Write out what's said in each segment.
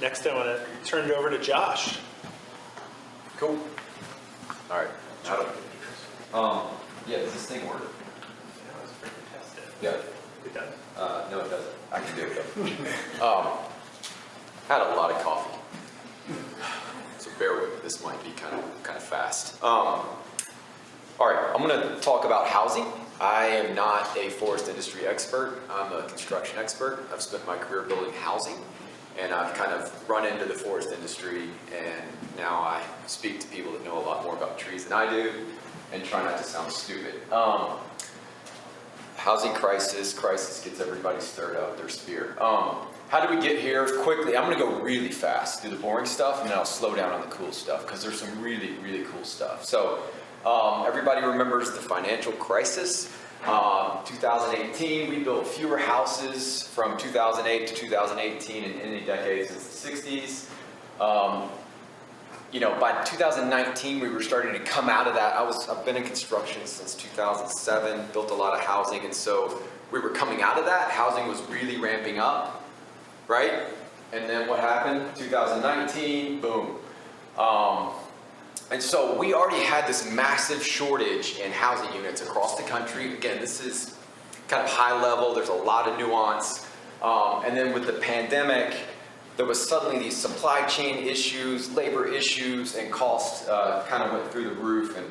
Next, I want to turn it over to Josh. Cool. All right. Yeah, does this thing work? Yeah. It does. No, it doesn't. I can do it though. Had a lot of coffee, so bear with me. This might be kind of fast. All right, I'm going to talk about housing. I am not a forest industry expert. I'm a construction expert. I've spent my career building housing, and I've kind of run into the forest industry, and now I speak to people that know a lot more about trees than I do, and try not to sound stupid. Housing crisis gets everybody stirred up. There's fear. How do we get here? Quickly, I'm going to go really fast, do the boring stuff, and then I'll slow down on the cool stuff, because there's some really, really cool stuff. So everybody remembers the financial crisis. 2018, we built fewer houses from 2008 to 2018 in any decade since the 60s. By 2019, we were starting to come out of that. I've been in construction since 2007, built a lot of housing, and so we were coming out of that. Housing was really ramping up, right? And then what happened? 2019, boom. And so we already had this massive shortage in housing units across the country. Again, this is kind of high level. There's a lot of nuance. And then with the pandemic, there was suddenly these supply chain issues, labor issues, and costs kind of went through the roof, and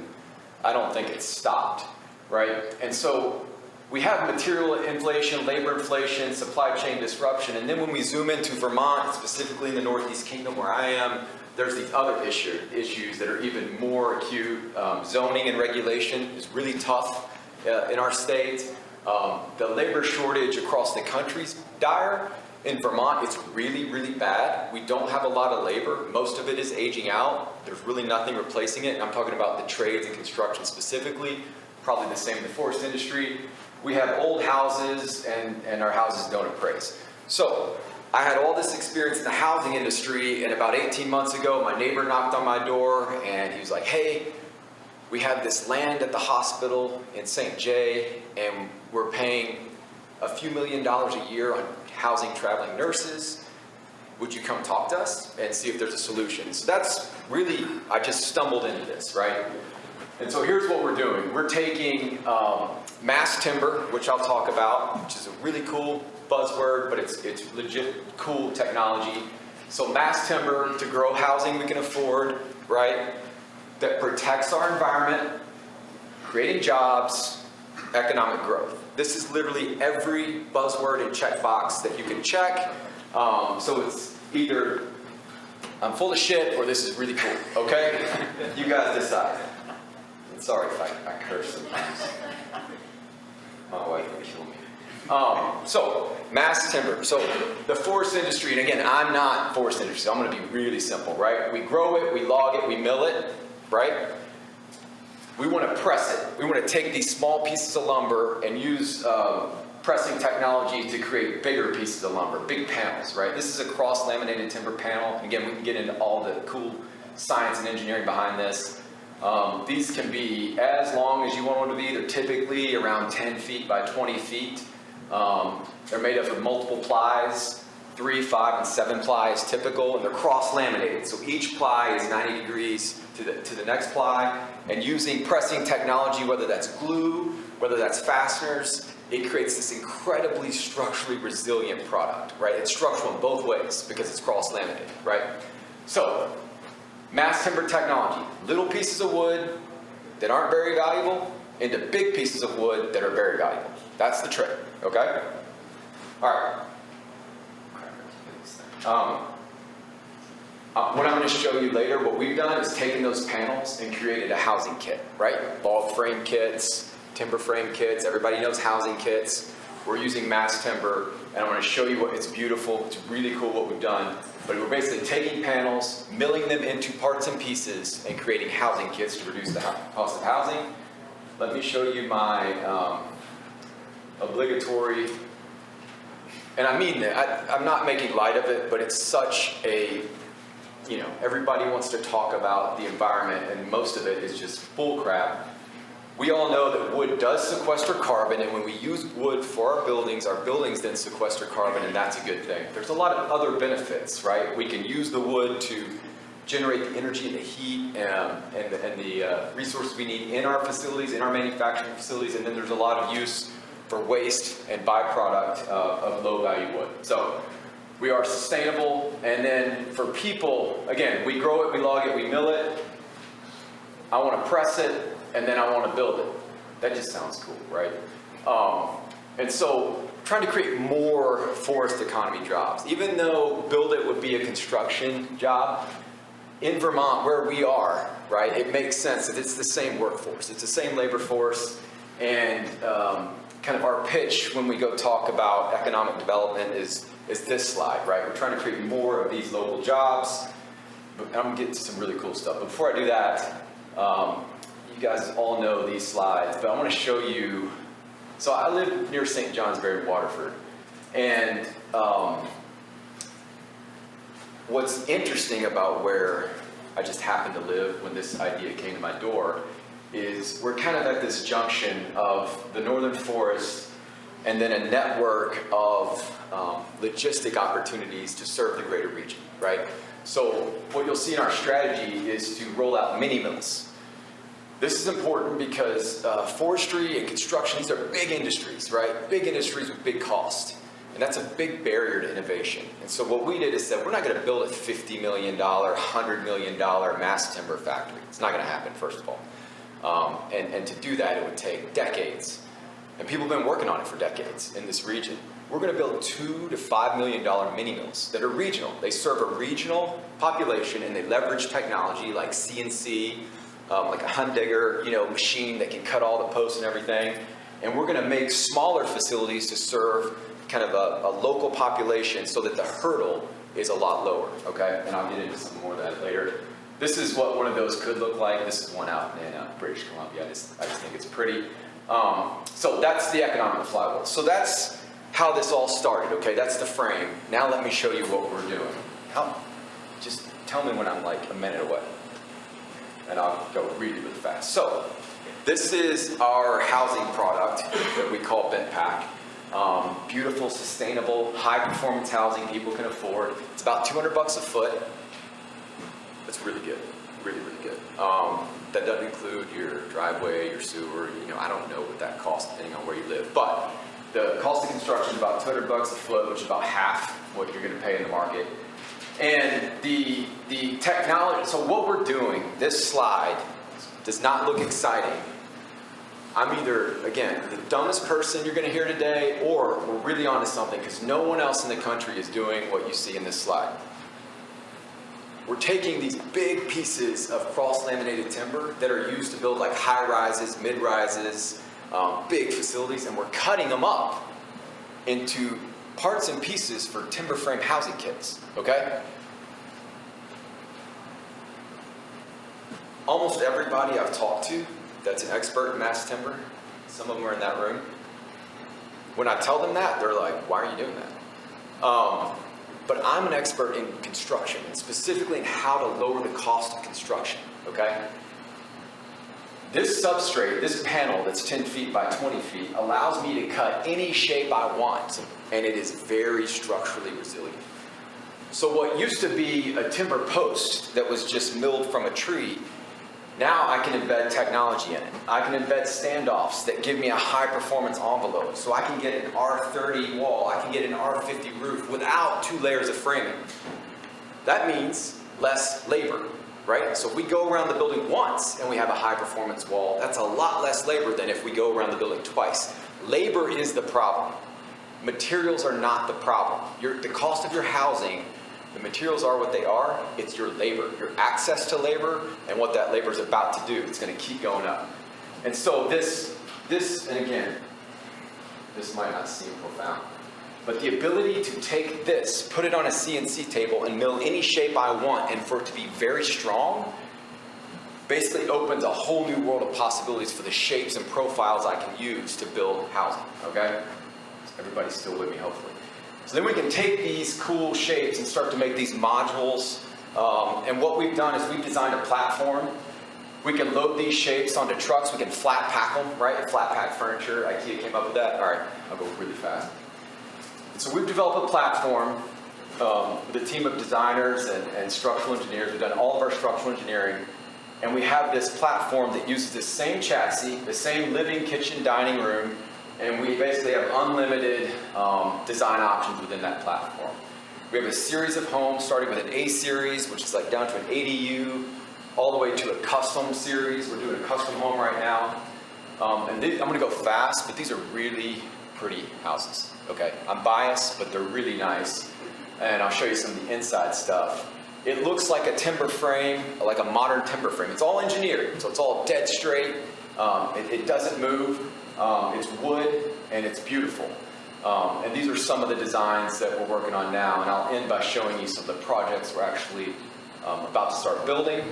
I don't think it stopped, right? And so we have material inflation, labor inflation, supply chain disruption, and then when we zoom into Vermont, specifically in the Northeast Kingdom where I am, there's these other issues that are even more acute. Zoning and regulation is really tough in our state. The labor shortage across the country's dire. In Vermont, it's really, really bad. We don't have a lot of labor. Most of it is aging out. There's really nothing replacing it. And I'm talking about the trades and construction specifically, probably the same in the forest industry. We have old houses, and our houses don't appraise. So I had all this experience in the housing industry, and about 18 months ago, my neighbor knocked on my door, and he was like, hey, we have this land at the hospital in St. Jay, and we're paying a few $1 million a year on housing traveling nurses. Would you come talk to us and see if there's a solution? So that's really, I just stumbled into this, right? And so here's what we're doing. We're taking mass timber, which I'll talk about, which is a really cool buzzword, but it's legit cool technology. So mass timber to grow housing we can afford, right? That protects our environment, creating jobs, economic growth. This is literally every buzzword and checkbox that you can check. So it's either I'm full of shit or this is really cool, okay? You guys decide. Sorry if I curse sometimes. My wife would kill me. So, mass timber. So, the forest industry, and again, I'm not forest industry, so I'm going to be really simple, right? We grow it, we log it, we mill it, right? We want to press it. We want to take these small pieces of lumber and use pressing technology to create bigger pieces of lumber, big panels, right? This is a cross-laminated timber panel. Again, we can get into all the cool science and engineering behind this. These can be as long as you want them to be. They're typically around 10 feet by 20 feet. They're made up of multiple plies, 3, 5, and 7 ply is typical, and they're cross-laminated. So each ply is 90 degrees to the next ply, and using pressing technology, whether that's glue, whether that's fasteners, it creates this incredibly structurally resilient product, right? It's structural in both ways because it's cross-laminated, right? So, mass timber technology, little pieces of wood that aren't very valuable into big pieces of wood that are very valuable. That's the trick, okay? All right. What I'm going to show you later, what we've done is taken those panels and created a housing kit, right? Log frame kits, timber frame kits, everybody knows housing kits. We're using mass timber, and I'm going to show you what it's beautiful. It's really cool what we've done. But we're basically taking panels, milling them into parts and pieces, and creating housing kits to reduce the cost of housing. Let me show you my obligatory, and I mean that, I'm not making light of it, but it's such a, everybody wants to talk about the environment, and most of it is just bull crap. we all know that wood does sequester carbon, and when we use wood for our buildings then sequester carbon, and that's a good thing. There's a lot of other benefits, right? We can use the wood to generate the energy and the heat and the resources we need in our facilities, in our manufacturing facilities, and then there's a lot of use for waste and byproduct of low-value wood. So we are sustainable, and then for people, again, we grow it, we log it, we mill it. I want to press it, and then I want to build it. That just sounds cool, right? And so trying to create more forest economy jobs. Even though build it would be a construction job, in Vermont where we are, right, it makes sense that it's the same workforce. It's the same labor force, and kind of our pitch when we go talk about economic development is this slide, right? We're trying to create more of these local jobs. But I'm going to get to some really cool stuff. But before I do that, you guys all know these slides, but I want to show you. So I live near St. Johnsbury, Waterford, and what's interesting about where I just happened to live when this idea came to my door is we're kind of at this junction of the northern forest and then a network of logistic opportunities to serve the greater region, right? So what you'll see in our strategy is to roll out mini mills. This is important because forestry and construction, these are big industries, right? Big industries with big cost. And that's a big barrier to innovation. And so what we did is said, we're not going to build a $50 million, $100 million mass timber factory. It's not going to happen, first of all. And to do that, it would take decades. And people have been working on it for decades in this region. We're going to build $2 to $5 million mini mills that are regional. They serve a regional population, and they leverage technology like CNC, like a Hundigger, machine that can cut all the posts and everything. And we're going to make smaller facilities to serve kind of a local population so that the hurdle is a lot lower, okay? And I'll get into some more of that later. This is what one of those could look like. This is one out in British Columbia. I just think it's pretty. So that's the economic flywheel. So that's how this all started, okay? That's the frame. Now let me show you what we're doing. Just tell me when I'm like a minute away, and I'll go really, really fast. So this is our housing product that we call Bent Pack. Beautiful, sustainable, high-performance housing people can afford. It's about $200 a foot. That's really good, really, really good. That doesn't include your driveway, your sewer. I don't know what that costs depending on where you live. But the cost of construction is about $200 a foot, which is about half what you're going to pay in the market. And the technology. So what we're doing, this slide does not look exciting. I'm either, again, the dumbest person you're going to hear today, or we're really onto something because no one else in the country is doing what you see in this slide. We're taking these big pieces of cross-laminated timber that are used to build like high-rises, mid-rises, big facilities, and we're cutting them up into parts and pieces for timber frame housing kits, okay? Almost everybody I've talked to that's an expert in mass timber, some of them are in that room. When I tell them that, they're like, why are you doing that? But I'm an expert in construction, and specifically in how to lower the cost of construction, okay? This substrate, this panel that's 10 feet by 20 feet, allows me to cut any shape I want, and it is very structurally resilient. So what used to be a timber post that was just milled from a tree, now I can embed technology in it. I can embed standoffs that give me a high performance envelope. So I can get an R30 wall, I can get an R50 roof without 2 layers of framing. That means less labor, right? So if we go around the building once and we have a high performance wall, that's a lot less labor than if we go around the building twice. Labor is the problem. Materials are not the problem. The cost of your housing, the materials are what they are. It's your labor, your access to labor, and what that labor is about to do. It's going to keep going up. And so this, and again, this might not seem profound, but the ability to take this, put it on a CNC table, and mill any shape I want, and for it to be very strong, basically opens a whole new world of possibilities for the shapes and profiles I can use to build housing, okay? Everybody's still with me, hopefully. So then we can take these cool shapes and start to make these modules. And what we've done is we've designed a platform We can load these shapes onto trucks. We can flat pack them, right? Flat pack furniture. IKEA came up with that. All right, I'll go really fast. And so we've developed a platform with a team of designers and structural engineers. We've done all of our structural engineering. And we have this platform that uses the same chassis, the same living, kitchen, dining room, and we basically have unlimited design options within that platform. We have a series of homes starting with an A series, which is like down to an ADU, all the way to a custom series. We're doing a custom home right now. I'm gonna go fast, but these are really pretty houses, okay? I'm biased, but they're really nice. And I'll show you some of the inside stuff. It looks like a timber frame, like a modern timber frame. It's all engineered, so it's all dead straight. It doesn't move. It's wood, and it's beautiful. And these are some of the designs that we're working on now. And I'll end by showing you some of the projects we're actually about to start building.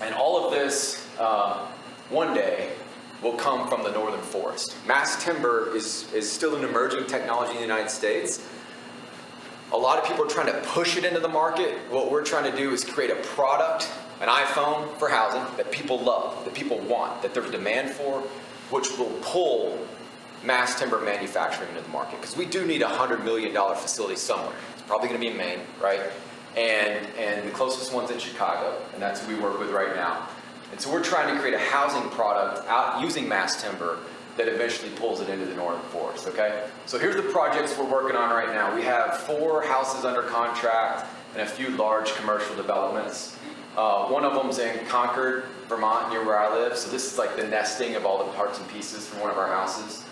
And all of this, one day, will come from the northern forest. Mass timber is still an emerging technology in the United States. A lot of people are trying to push it into the market. What we're trying to do is create a product, an iPhone for housing that people love, that people want, that there's demand for, which will pull mass timber manufacturing into the market. Because we do need a $100 million facility somewhere. It's probably going to be in Maine, right? And the closest one's in Chicago, and that's who we work with right now. And so we're trying to create a housing product out using mass timber that eventually pulls it into the northern forest, okay? So here's the projects we're working on right now. We have 4 houses under contract and a few large commercial developments. One of them's in Concord, Vermont, near where I live. So this is like the nesting of all the parts and pieces from one of our houses.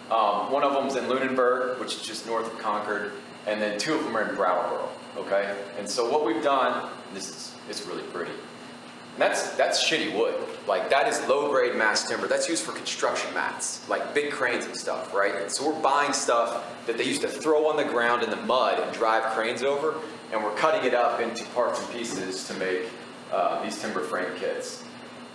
One of them's in Lyndonville, which is just north of Concord. And then 2 of them are in Brattleboro, okay? And so what we've done, it's really pretty. And that's shitty wood. Like, that is low-grade mass timber. That's used for construction mats, like big cranes and stuff, right? And so we're buying stuff that they used to throw on the ground in the mud and drive cranes over, and we're cutting it up into parts and pieces to make these timber frame kits.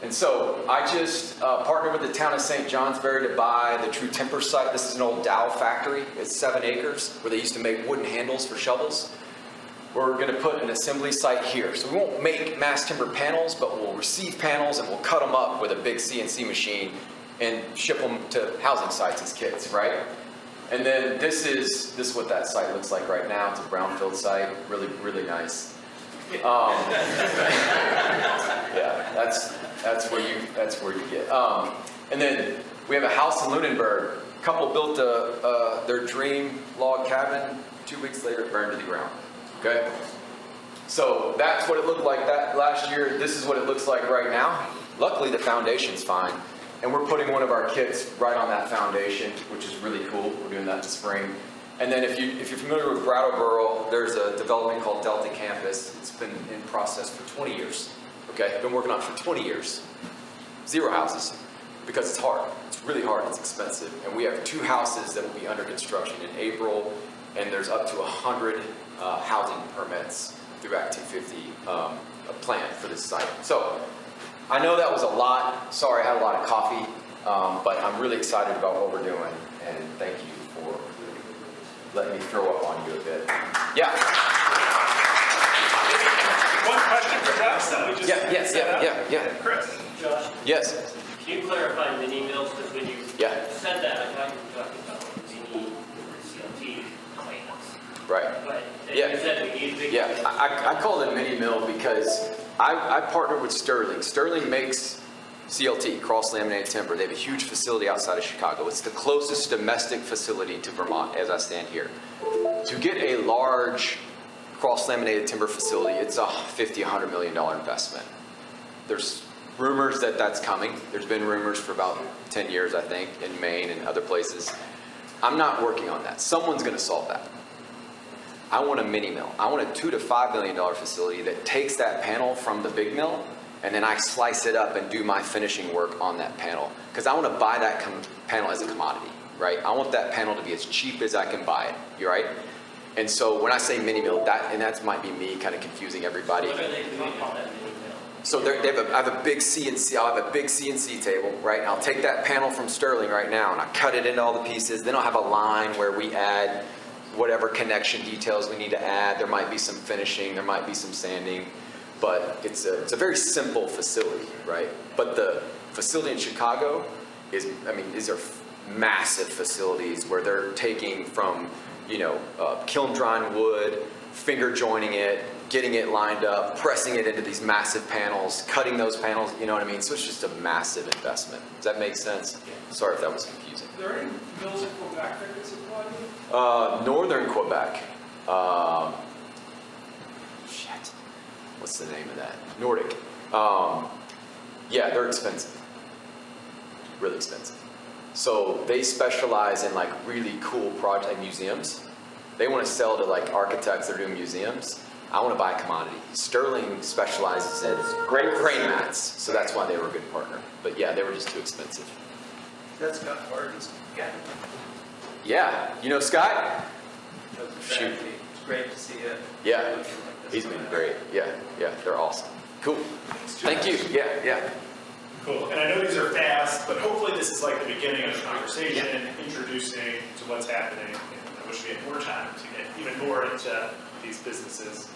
And so I just partnered with the town of St. Johnsbury to buy the True Timber site. This is an old Dow factory. It's 7 acres where they used to make wooden handles for shovels. We're going to put an assembly site here. So we won't make mass timber panels, but we'll receive panels and we'll cut them up with a big CNC machine and ship them to housing sites as kits, right? And then this is what that site looks like right now. It's a brownfield site, really, really nice. Yeah, that's where you get. And then we have a house in Lunenburg. A couple built their dream log cabin. 2 weeks later, it burned to the ground. Okay, so that's what it looked like that last year. This is what it looks like right now. Luckily, the foundation's fine, and we're putting one of our kits right on that foundation, which is really cool. We're doing that this spring. And then if you're familiar with Brattleboro, there's a development called Delta Campus. It's been in process for 20 years. Okay, been working on it for 20 years. 0 houses, because it's hard. It's really hard. It's expensive, and we have 2 houses that will be under construction in April, and there's up to 100 housing permits through Act 250 planned for this site. So I know that was a lot. Sorry, I had a lot of coffee, but I'm really excited about what we're doing, and thank you for letting me throw up on you a bit. Yeah. One question for Josh, though. We just Yeah. Chris. Josh, Yes. can you clarify mini mills? Because when you said that, I thought you were talking about mini CLT plants. Right. But Yeah. you said we need big. Yeah, I call it a mini mill because I partnered with Sterling. Sterling makes CLT, cross-laminated timber. They have a huge facility outside of Chicago. It's the closest domestic facility to Vermont as I stand here. To get a large cross-laminated timber facility, it's a $50–100 million investment. There's rumors that that's coming. There's been rumors for about 10 years, I think, in Maine and other places. I'm not working on that. Someone's going to solve that. I want a mini mill. I want a $2 to $5 million facility that takes that panel from the big mill, and then I slice it up and do my finishing work on that panel. Because I want to buy that panel as a commodity, right? I want that panel to be as cheap as I can buy it, you right? And so when I say mini mill, that might be me kind of confusing everybody. What are they doing on that mini mill? So I have a big CNC. I'll have a big CNC table, right? And I'll take that panel from Sterling right now, and I cut it into all the pieces. Then I'll have a line where we add whatever connection details we need to add. There might be some finishing. There might be some sanding. but it's a very simple facility, right? But the facility in Chicago is, I mean, these are massive facilities where they're taking from, kiln drying wood, finger joining it, getting it lined up, pressing it into these massive panels, cutting those panels, you know what I mean? So it's just a massive investment. Does that make sense? Sorry if that was confusing. Are there any mills in Quebec that could supply you? Northern Quebec. Shit. What's the name of that? Nordic. Yeah, they're expensive. Really expensive. So they specialize in like really cool projects, like museums. They want to sell to like architects that are doing museums. I want to buy commodity. Sterling specializes in great crane mats, so that's why they were a good partner. But yeah, they were just too expensive. That's Scott Barton's. Yeah, you know Scott? Shoot. It's great to see it. Yeah, he's been great. Yeah, they're awesome. Cool. Thank you. Yeah. Cool. And I know these are fast, but hopefully this is like the beginning of the conversation, introducing to what's happening. And I wish we had more time to get even more into these businesses.